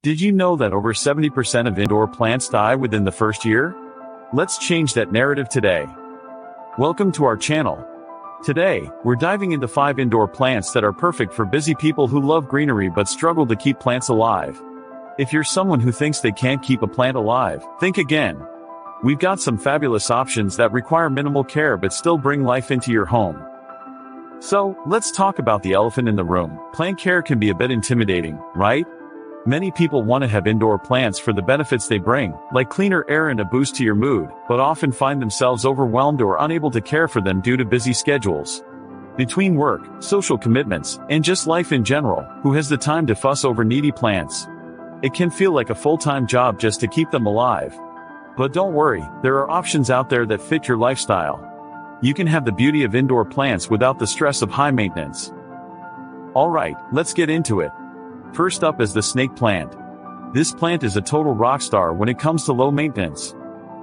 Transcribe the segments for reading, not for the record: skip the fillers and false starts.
Did you know that over 70% of indoor plants die within the first year? Let's change that narrative today. Welcome to our channel. Today, we're diving into 5 indoor plants that are perfect for busy people who love greenery but struggle to keep plants alive. If you're someone who thinks they can't keep a plant alive, think again. We've got some fabulous options that require minimal care but still bring life into your home. So, let's talk about the elephant in the room. Plant care can be a bit intimidating, right? Many people want to have indoor plants for the benefits they bring, like cleaner air and a boost to your mood, but often find themselves overwhelmed or unable to care for them due to busy schedules. Between work, social commitments, and just life in general, who has the time to fuss over needy plants? It can feel like a full-time job just to keep them alive. But don't worry, there are options out there that fit your lifestyle. You can have the beauty of indoor plants without the stress of high maintenance. Alright, let's get into it. First up is the snake plant. This plant is a total rock star when it comes to low maintenance.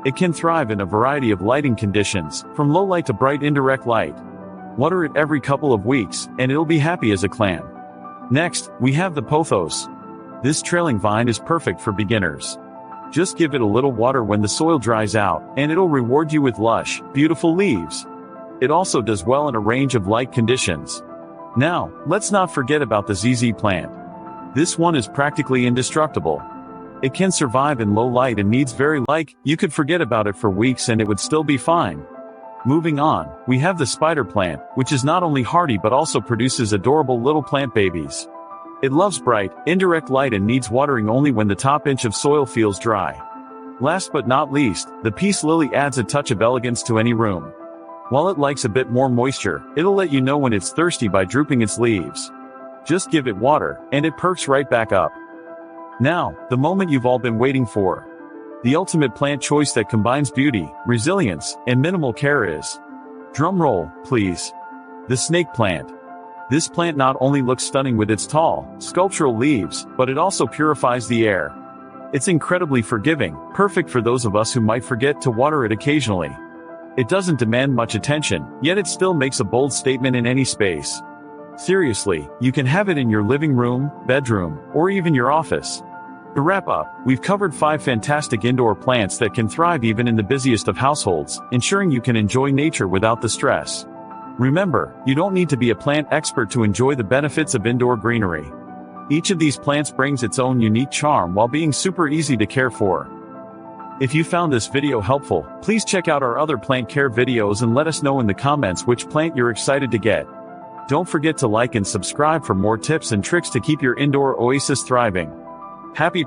It can thrive in a variety of lighting conditions, from low light to bright indirect light. Water it every couple of weeks, and it'll be happy as a clam. Next, we have the pothos. This trailing vine is perfect for beginners. Just give it a little water when the soil dries out, and it'll reward you with lush, beautiful leaves. It also does well in a range of light conditions. Now, let's not forget about the ZZ plant. This one is practically indestructible. It can survive in low light and needs very light. You could forget about it for weeks and it would still be fine. Moving on, we have the spider plant, which is not only hardy but also produces adorable little plant babies. It loves bright, indirect light and needs watering only when the top inch of soil feels dry. Last but not least, the peace lily adds a touch of elegance to any room. While it likes a bit more moisture, it'll let you know when it's thirsty by drooping its leaves. Just give it water, and it perks right back up. Now, the moment you've all been waiting for. The ultimate plant choice that combines beauty, resilience, and minimal care is, drum roll, please, the snake plant. This plant not only looks stunning with its tall, sculptural leaves, but it also purifies the air. It's incredibly forgiving, perfect for those of us who might forget to water it occasionally. It doesn't demand much attention, yet it still makes a bold statement in any space. Seriously, you can have it in your living room, bedroom, or even your office. To wrap up, we've covered 5 fantastic indoor plants that can thrive even in the busiest of households, ensuring you can enjoy nature without the stress. Remember, you don't need to be a plant expert to enjoy the benefits of indoor greenery. Each of these plants brings its own unique charm while being super easy to care for. If you found this video helpful, please check out our other plant care videos and let us know in the comments which plant you're excited to get. Don't forget to like and subscribe for more tips and tricks to keep your indoor oasis thriving. Happy